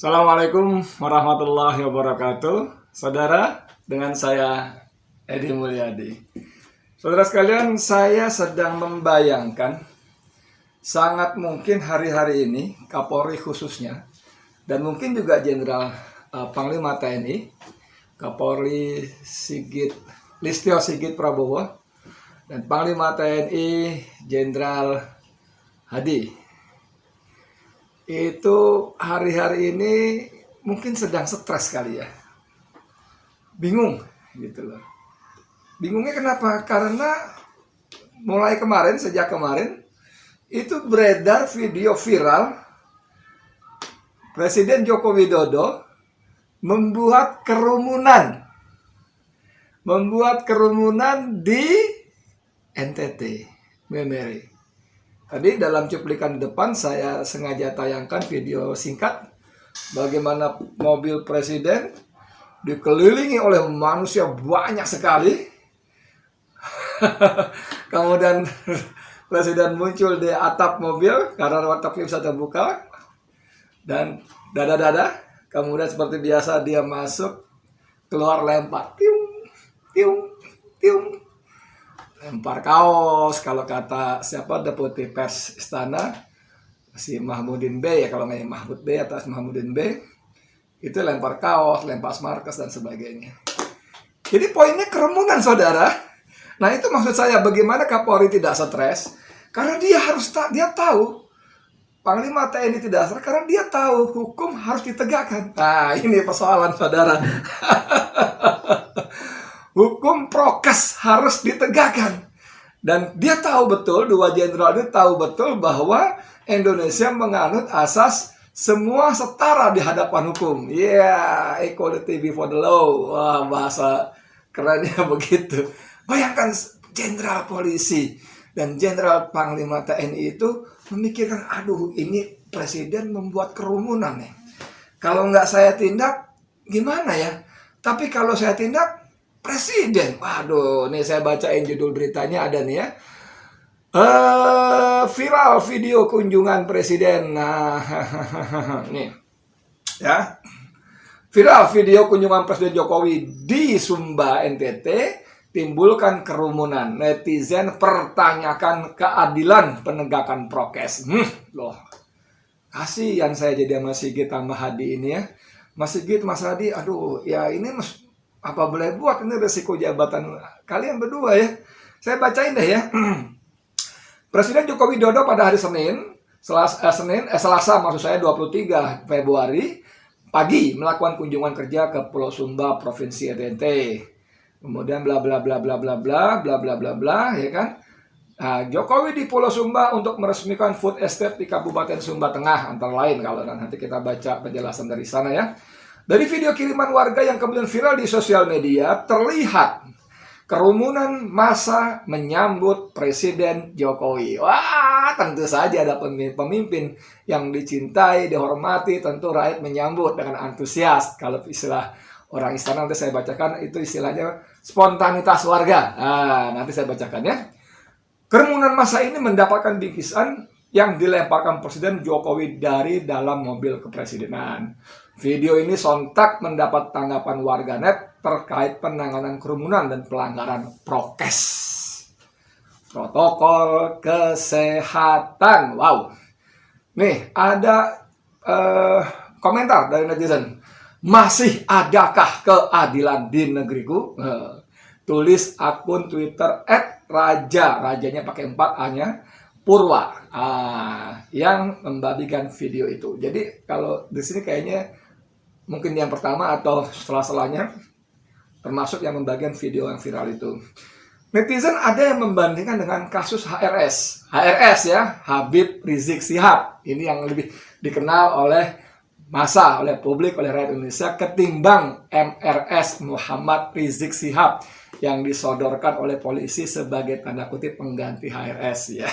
Assalamualaikum warahmatullahi wabarakatuh. Saudara, dengan saya Edi Mulyadi. Saudara sekalian, saya sedang membayangkan sangat mungkin hari-hari ini Kapolri khususnya dan mungkin juga Jenderal Panglima TNI Kapolri Listio Sigit Prabowo dan Panglima TNI Jenderal Hadi itu hari-hari ini mungkin sedang stres kali ya, bingung gitu loh. Bingungnya kenapa? Karena sejak kemarin itu beredar video viral Presiden Joko Widodo membuat kerumunan di NTT Memeri. Tadi dalam cuplikan depan saya sengaja tayangkan video singkat bagaimana mobil presiden dikelilingi oleh manusia banyak sekali. Kemudian presiden muncul di atap mobil karena atapnya bisa terbuka dan dada-dada. Kemudian seperti biasa dia masuk, keluar lempar, tiung, tiung, tiung. Lempar kaos, kalau kata siapa deputi pers istana, si Mahmudin B ya, kalau nggak Mahmud B atau Mahmudin B, itu lempar kaos, lempar markas dan sebagainya. Jadi poinnya kerumunan, saudara. Nah itu maksud saya, bagaimana Kapolri tidak stres, karena dia tahu Panglima TNI tidak stres, karena dia tahu hukum harus ditegakkan. Nah ini persoalan, saudara. Hukum prokes harus ditegakkan. Dan dia tahu betul, dua jenderal ini tahu betul bahwa Indonesia menganut asas semua setara di hadapan hukum. Equality before the law. Wah, bahasa kerennya begitu. Bayangkan jenderal polisi dan jenderal Panglima TNI itu memikirkan, aduh ini presiden membuat kerumunan nih. Kalau nggak saya tindak, gimana ya? Tapi kalau saya tindak, presiden, waduh, nih saya bacain judul beritanya ada nih ya. Viral video kunjungan presiden. Nah, nih ya. Viral video kunjungan Presiden Jokowi di Sumba NTT timbulkan kerumunan. Netizen pertanyakan keadilan penegakan prokes. Loh, kasihan saya jadi Mas Sigit sama Hadi ini ya. Mas Sigit, Mas Hadi, aduh, ya ini apa boleh buat, ini resiko jabatan kalian berdua ya. Saya bacain deh ya. Presiden Joko Widodo pada hari Selasa maksud saya 23 Februari pagi melakukan kunjungan kerja ke Pulau Sumba, Provinsi NTT. Kemudian bla bla bla bla bla bla bla bla bla bla ya kan. Nah, Jokowi di Pulau Sumba untuk meresmikan food estate di Kabupaten Sumba Tengah antara lain, kalau nanti kita baca penjelasan dari sana ya. Dari video kiriman warga yang kemudian viral di sosial media, terlihat kerumunan massa menyambut Presiden Jokowi. Wah, tentu saja ada pemimpin yang dicintai, dihormati, tentu rakyat menyambut dengan antusias. Kalau istilah orang istana nanti saya bacakan, itu istilahnya spontanitas warga. Nah, nanti saya bacakan ya. Kerumunan massa ini mendapatkan bingkisan yang dilemparkan Presiden Jokowi dari dalam mobil kepresidenan. Video ini sontak mendapat tanggapan warganet terkait penanganan kerumunan dan pelanggaran prokes, protokol kesehatan. Wow. Nih, ada komentar dari netizen. Masih adakah keadilan di negeriku? Tulis akun Twitter @raja, rajanya pakai 4 A-nya, Purwa, yang membagikan video itu. Jadi kalau di sini kayaknya mungkin yang pertama atau setelah-setelahnya, termasuk yang membagikan video yang viral itu. Netizen ada yang membandingkan dengan kasus HRS ya, Habib Rizik Sihab. Ini yang lebih dikenal oleh massa, oleh publik, oleh rakyat Indonesia ketimbang MRS Muhammad Rizik Sihab yang disodorkan oleh polisi sebagai tanda kutip pengganti HRS ya.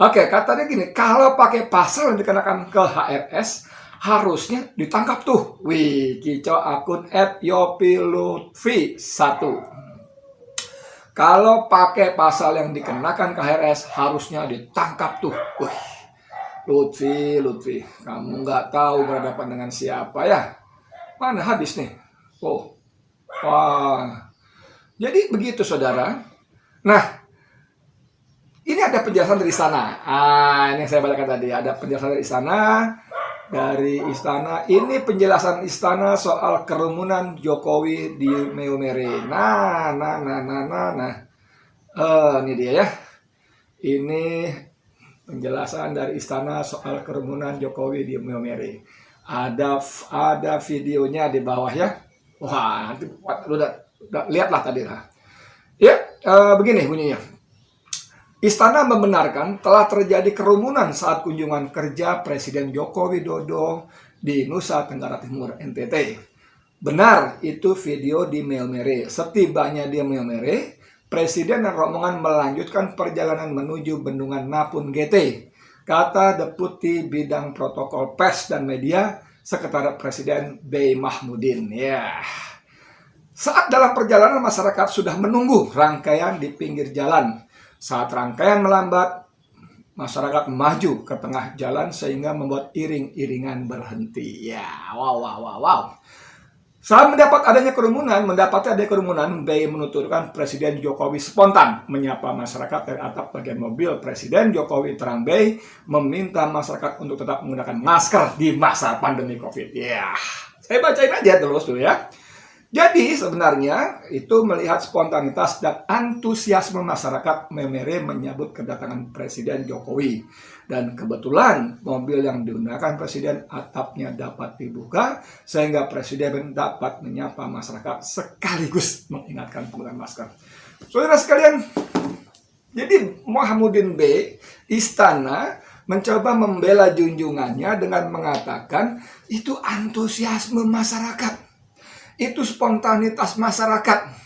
Oke, katanya gini, kalau pakai pasal yang dikenakan ke HRS harusnya ditangkap tuh. Wih, kicau akun @yopilutfi1. Kalau pakai pasal yang dikenakan ke HRS harusnya ditangkap tuh. Wih, Lutfi, kamu nggak tahu berhadapan dengan siapa ya? Mana habis nih? Oh, wah. Jadi begitu saudara. Nah, ini ada penjelasan dari istana. Ini yang saya bacakan tadi. Ada penjelasan dari istana. Dari istana. Ini penjelasan istana soal kerumunan Jokowi di Maumere. Nah. Ini dia ya. Ini penjelasan dari istana soal kerumunan Jokowi di Maumere. Ada videonya di bawah ya. Wah, nanti lu udah lihatlah tadi lah. Ya, begini bunyinya. Istana membenarkan telah terjadi kerumunan saat kunjungan kerja Presiden Joko Widodo di Nusa Tenggara Timur, NTT. Benar, itu video di Maumere. Setibanya di Maumere, Presiden dan rombongan melanjutkan perjalanan menuju Bendungan Napun GT, kata Deputi Bidang Protokol Pers dan Media, Sekretariat Presiden B. Mahmudin. Ya. Saat dalam perjalanan, masyarakat sudah menunggu rangkaian di pinggir jalan. Saat rangkaian melambat, masyarakat maju ke tengah jalan sehingga membuat iring-iringan berhenti. Ya, wow. Saat mendapati adanya kerumunan, B menuturkan Presiden Jokowi spontan menyapa masyarakat dari atap bagian mobil. Presiden Jokowi terang B meminta masyarakat untuk tetap menggunakan masker di masa pandemi COVID. Ya, saya bacain aja terus dulu ya. Jadi sebenarnya itu melihat spontanitas dan antusiasme masyarakat Maumere menyambut kedatangan Presiden Jokowi. Dan kebetulan mobil yang digunakan Presiden atapnya dapat dibuka sehingga Presiden dapat menyapa masyarakat sekaligus mengingatkan penggunaan masker. Saudara sekalian, jadi Mahmudin B, istana mencoba membela junjungannya dengan mengatakan itu antusiasme masyarakat. Itu spontanitas masyarakat.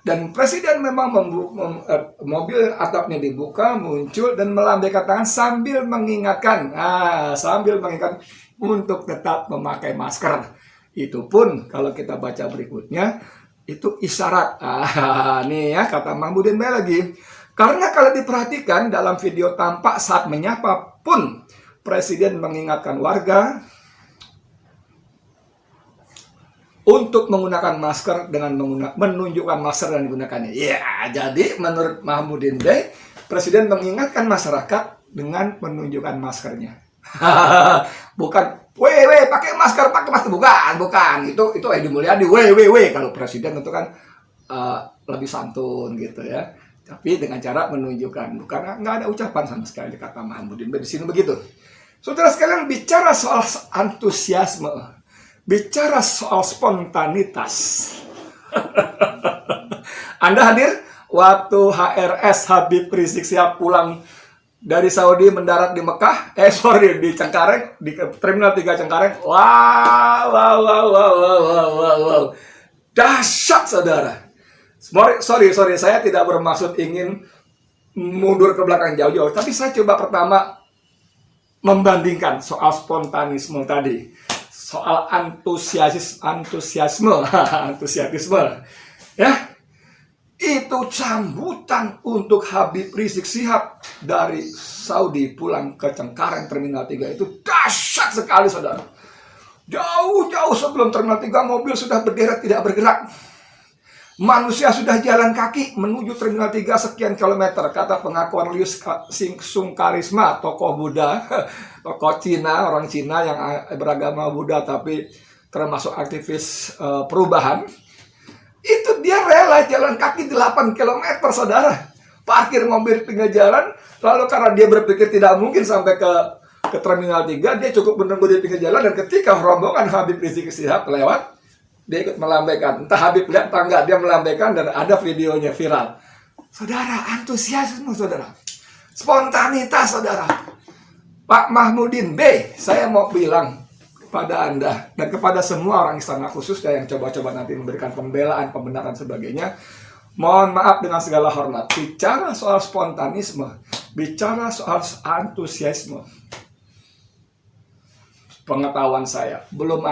Dan Presiden memang mobil atapnya dibuka, muncul dan melambaikan tangan sambil mengingatkan untuk tetap memakai masker. Itu pun kalau kita baca berikutnya itu isyarat. Nih ya kata Mahmudin B lagi. Karena kalau diperhatikan dalam video tampak saat menyapa pun Presiden mengingatkan warga untuk menggunakan masker dengan menunjukkan masker dan digunakannya. Ya, jadi menurut Mahmudin B, Presiden mengingatkan masyarakat dengan menunjukkan maskernya. Bukan, pakai masker, bukan. Itu Edi Mulyadi, kalau Presiden itu kan lebih santun gitu ya. Tapi dengan cara menunjukkan, bukan nggak ada ucapan sama sekali kata Mahmudin B di sini begitu. Saudara sekalian, bicara soal antusiasme, bicara soal spontanitas. Anda hadir waktu HRS Habib Rizik Syihab pulang dari Saudi mendarat di Mekah, di Cengkareng, di Terminal 3 Cengkareng. Wow. Dahsyat saudara. Sorry, saya tidak bermaksud ingin mundur ke belakang jauh-jauh, tapi saya coba pertama membandingkan soal spontanisme tadi. Soal antusiasme, ya, itu sambutan untuk Habib Rizik Syihab dari Saudi pulang ke Cengkareng Terminal 3 itu dahsyat sekali saudara. Jauh sebelum Terminal 3 mobil sudah berderet tidak bergerak. Manusia sudah jalan kaki menuju Terminal 3 sekian kilometer, kata pengakuan Liu Sungkarisma, tokoh Buddha, tokoh Cina, orang Cina yang beragama Buddha tapi termasuk aktivis perubahan. Itu dia rela jalan kaki 8 km saudara. Parkir mobil di pinggir jalan, lalu karena dia berpikir tidak mungkin sampai ke Terminal 3, dia cukup menunggu di pinggir jalan, dan ketika rombongan Habib Rizik Syihab lewat, dia ikut melambaikan. Entah Habib lihat atau enggak, dia melambaikan dan ada videonya viral. Saudara, antusiasme saudara. Spontanitas saudara. Pak Mahmudin B, saya mau bilang kepada Anda dan kepada semua orang istana khusus yang coba-coba nanti memberikan pembelaan, pembenaran sebagainya. Mohon maaf dengan segala hormat. Bicara soal spontanisme, bicara soal antusiasme, pengetahuan saya belum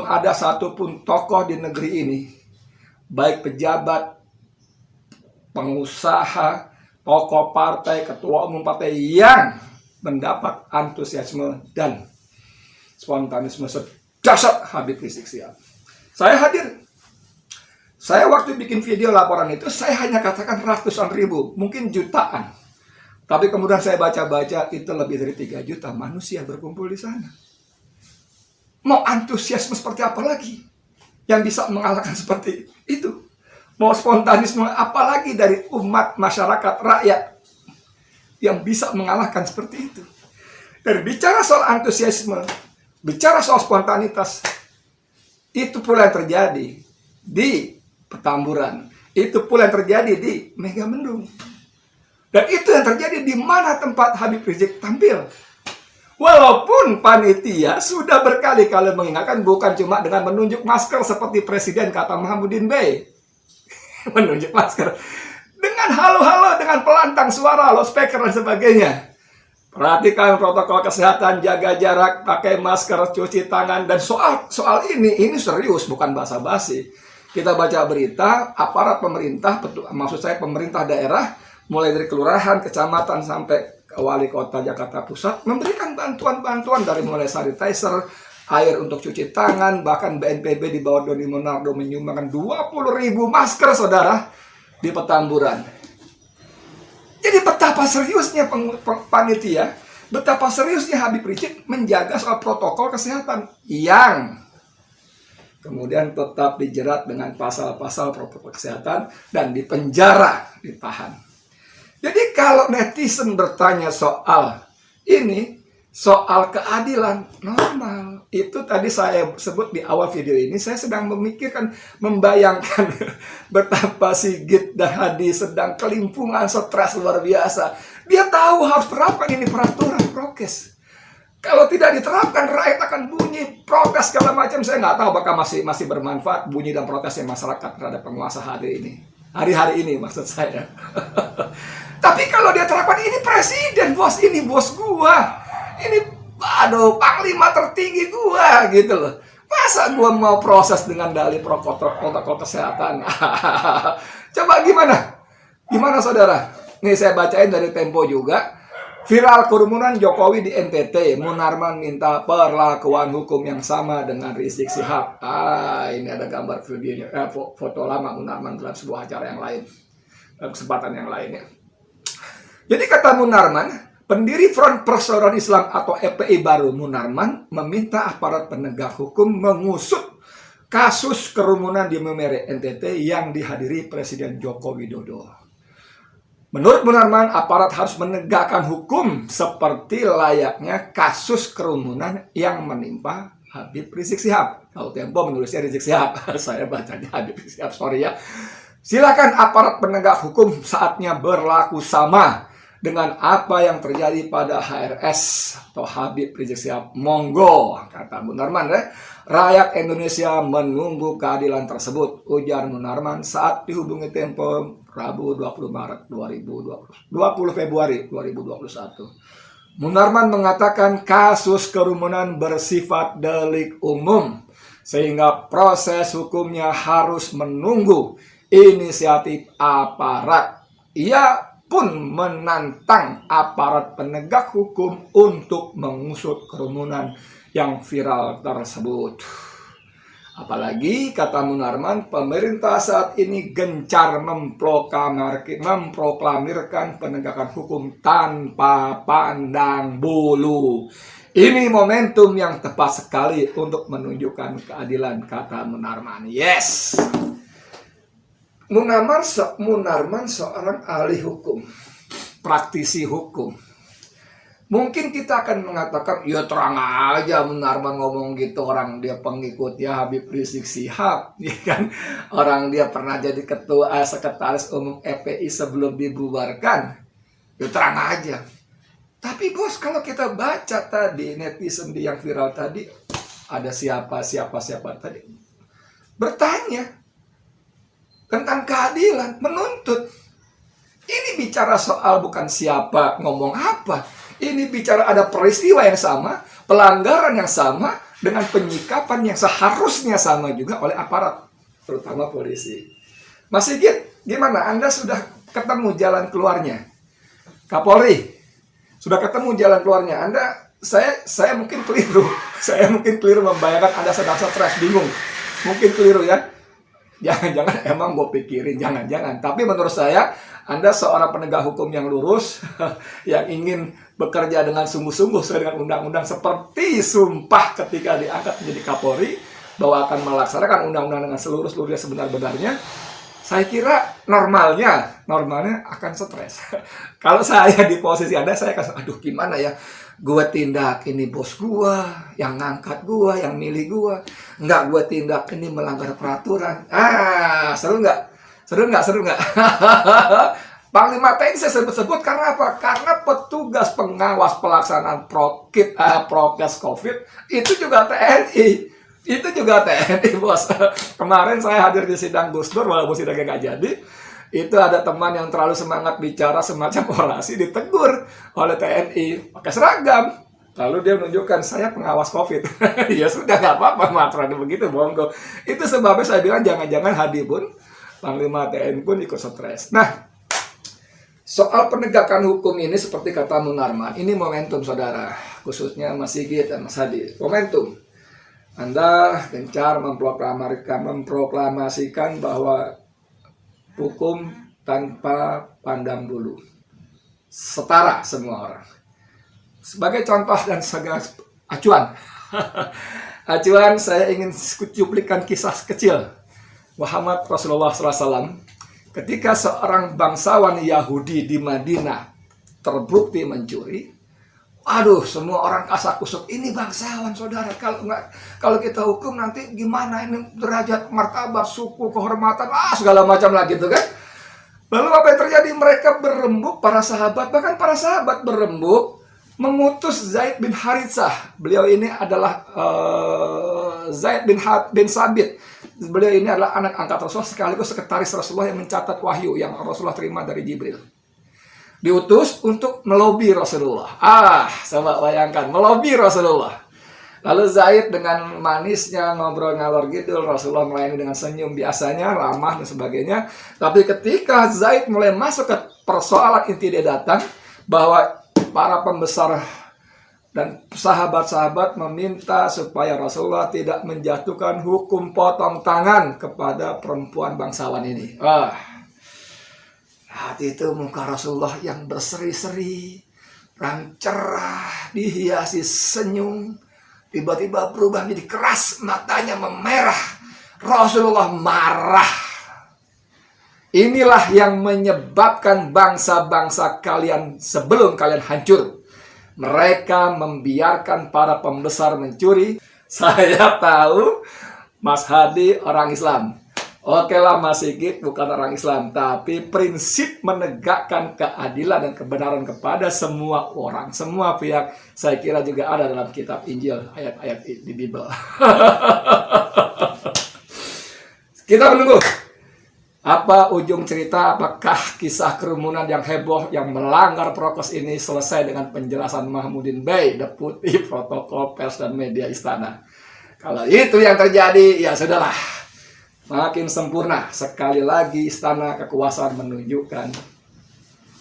ada satupun tokoh di negeri ini, baik pejabat, pengusaha, tokoh partai, ketua umum partai yang mendapat antusiasme dan spontanisme sedasar Habib Rizik Sihab. Saya hadir. Saya waktu bikin video laporan itu, saya hanya katakan ratusan ribu, mungkin jutaan. Tapi kemudian saya baca-baca, itu lebih dari 3 juta manusia berkumpul di sana. Mau antusiasme seperti apa lagi yang bisa mengalahkan seperti itu? Mau spontanisme apa lagi dari umat, masyarakat, rakyat yang bisa mengalahkan seperti itu? Dan bicara soal antusiasme, bicara soal spontanitas, itu pula yang terjadi di Petamburan. Itu pula yang terjadi di Megamendung. Dan itu yang terjadi di mana tempat Habib Rizik tampil. Walaupun panitia sudah berkali-kali mengingatkan, bukan cuma dengan menunjuk masker seperti Presiden kata Mahamuddin Bey. Menunjuk masker. Dengan halo-halo, dengan pelantang suara, loudspeaker dan sebagainya. Perhatikan protokol kesehatan, jaga jarak, pakai masker, cuci tangan. Dan soal ini serius, bukan basa-basi. Kita baca berita, aparat pemerintah, maksud saya pemerintah daerah, mulai dari kelurahan, kecamatan, sampai ke wali kota Jakarta Pusat, memberikan bantuan-bantuan dari mulai sanitizer, air untuk cuci tangan, bahkan BNPB di bawah Doni Monardo menyumbangkan 20.000 masker, saudara, di Petamburan. Jadi betapa seriusnya panitia, betapa seriusnya Habib Rizik menjaga soal protokol kesehatan yang kemudian tetap dijerat dengan pasal-pasal protokol kesehatan dan dipenjara, ditahan. Jadi kalau netizen bertanya soal ini, soal keadilan, normal. Itu tadi saya sebut di awal video ini, saya sedang memikirkan, membayangkan betapa Sigit dan Hadi sedang kelimpungan, stres luar biasa. Dia tahu harus terapkan ini peraturan prokes. Kalau tidak diterapkan, rakyat akan bunyi, protes segala macam. Saya nggak tahu apakah masih bermanfaat bunyi dan protesnya masyarakat terhadap penguasa hari ini. Hari-hari ini maksud saya. Tapi kalau dia terapkan, ini presiden, bos, ini bos gua. Ini, aduh, panglima tertinggi gua, gitu loh. Masa gua mau proses dengan dalih protokol kesehatan? Coba gimana? Gimana, saudara? Nih saya bacain dari Tempo juga. Viral kerumunan Jokowi di NTT, Munarman minta perlakuan hukum yang sama dengan Rizik Sihab. Ini ada gambar videonya, foto lama Munarman dalam sebuah acara yang lain, dalam kesempatan yang lainnya. Jadi kata Munarman, pendiri Front Persaudaraan Islam atau FPI baru Munarman meminta aparat penegak hukum mengusut kasus kerumunan di Maumere NTT yang dihadiri Presiden Joko Widodo. Menurut Munarman, aparat harus menegakkan hukum seperti layaknya kasus kerumunan yang menimpa Habib Rizik Sihab. Kalau Tempo menulisnya Rizik Sihab, saya bacanya Habib Rizik Sihab, sorry ya. Silakan aparat penegak hukum saatnya berlaku sama dengan apa yang terjadi pada HRS atau Habib Rizik Sihab. Monggo, kata Munarman. Rakyat Indonesia menunggu keadilan tersebut, ujar Munarman saat dihubungi Tempo Rabu 20 Februari 2021. Munarman mengatakan kasus kerumunan bersifat delik umum, sehingga proses hukumnya harus menunggu inisiatif aparat. Ia pun menantang aparat penegak hukum untuk mengusut kerumunan yang viral tersebut. Apalagi, kata Munarman, pemerintah saat ini gencar memproklamirkan penegakan hukum tanpa pandang bulu. Ini momentum yang tepat sekali untuk menunjukkan keadilan, kata Munarman. Yes! Munarman seorang ahli hukum, praktisi hukum. Mungkin kita akan mengatakan, ya terang aja Munarman ngomong gitu, orang dia pengikutnya Habib Rizik Sihab, ya kan? Orang dia pernah jadi ketua sekretaris umum FPI sebelum dibubarkan. Ya terang aja. Tapi bos, kalau kita baca tadi netizen yang viral tadi, ada siapa tadi bertanya tentang keadilan, menuntut. Ini bicara soal bukan siapa ngomong apa. Ini bicara ada peristiwa yang sama, pelanggaran yang sama, dengan penyikapan yang seharusnya sama juga oleh aparat, terutama polisi. Mas Sigit, gimana? Anda sudah ketemu jalan keluarnya? Kapolri, Sudah ketemu jalan keluarnya. Saya mungkin keliru. Saya mungkin keliru membayangkan Anda sedang stres, bingung. Mungkin keliru ya. Jangan-jangan emang gue pikirin, jangan-jangan. Tapi menurut saya, Anda seorang penegak hukum yang lurus, yang ingin bekerja dengan sungguh-sungguh sesuai dengan undang-undang, seperti sumpah ketika diangkat menjadi Kapolri, bahwa akan melaksanakan undang-undang dengan seluruh-seluruhnya sebenar-benarnya. Saya kira normalnya akan stres. Kalau saya di posisi Anda, saya akan, aduh gimana ya, gue tindak ini bos gue, yang ngangkat gue, yang milih gue, nggak gue tindak ini melanggar peraturan. Seru nggak? Seru nggak? Panglima TNI saya sebut-sebut karena apa? Karena petugas pengawas pelaksanaan prokes COVID itu juga TNI. Itu juga TNI, bos. Kemarin saya hadir di sidang Gus Dur, walaupun sidangnya nggak jadi. Itu ada teman yang terlalu semangat bicara semacam orasi, ditegur oleh TNI pakai seragam. Lalu dia menunjukkan, saya pengawas COVID. Ya sudah, nggak apa-apa, aturan begitu, monggo. Itu sebabnya saya bilang jangan-jangan Hadi pun, Panglima TNI pun ikut stres. Nah, soal penegakan hukum ini seperti kata Munarman, ini momentum saudara, khususnya Mas Sigit dan Mas Hadi. Momentum. Anda gencar memproklamasikan bahwa hukum tanpa pandang bulu, setara semua orang. Sebagai contoh dan sebagai acuan, saya ingin cuplikan kisah kecil Muhammad Rasulullah SAW ketika seorang bangsawan Yahudi di Madinah terbukti mencuri. Aduh, semua orang kasak-kusuk, ini bangsawan saudara, kalau kita hukum nanti gimana, ini derajat martabat suku, kehormatan, segala macam lagi gitu kan. Lalu apa yang terjadi? Mereka berembuk, para sahabat berembuk mengutus Zaid bin Haritsah. Beliau ini adalah Zaid bin Sabit. Beliau ini adalah anak angkat Rasulullah sekaligus sekretaris Rasulullah yang mencatat wahyu yang Rasulullah terima dari Jibril. Diutus untuk melobi Rasulullah. Coba bayangkan, melobi Rasulullah. Lalu Zaid dengan manisnya ngobrol ngalor ngidul, Rasulullah melayani dengan senyum biasanya, ramah dan sebagainya. Tapi ketika Zaid mulai masuk ke persoalan inti dia datang, bahwa para pembesar dan sahabat-sahabat meminta supaya Rasulullah tidak menjatuhkan hukum potong tangan kepada perempuan bangsawan ini. Hati itu muka Rasulullah yang berseri-seri, yang cerah, dihiasi senyum, tiba-tiba berubah menjadi keras, matanya memerah. Rasulullah marah. Inilah yang menyebabkan bangsa-bangsa kalian sebelum kalian hancur. Mereka membiarkan para pembesar mencuri. Saya tahu Mas Hadi orang Islam. Oke lah, Mas Sigit bukan orang Islam, tapi prinsip menegakkan keadilan dan kebenaran kepada semua orang, semua pihak, saya kira juga ada dalam kitab Injil, ayat-ayat di Bible. Kita menunggu apa ujung cerita, apakah kisah kerumunan yang heboh yang melanggar prokes ini selesai dengan penjelasan Mahmudin Bey, Deputi Protokol Pers dan Media Istana. Kalau itu yang terjadi, ya sudahlah. Makin sempurna, sekali lagi istana kekuasaan menunjukkan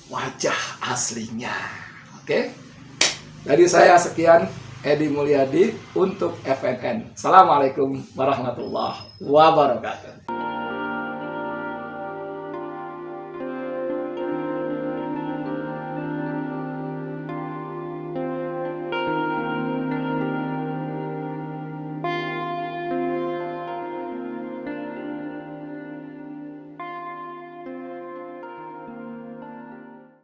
wajah aslinya. Oke? Dari saya sekian, Edi Mulyadi untuk FNN. Assalamualaikum warahmatullahi wabarakatuh.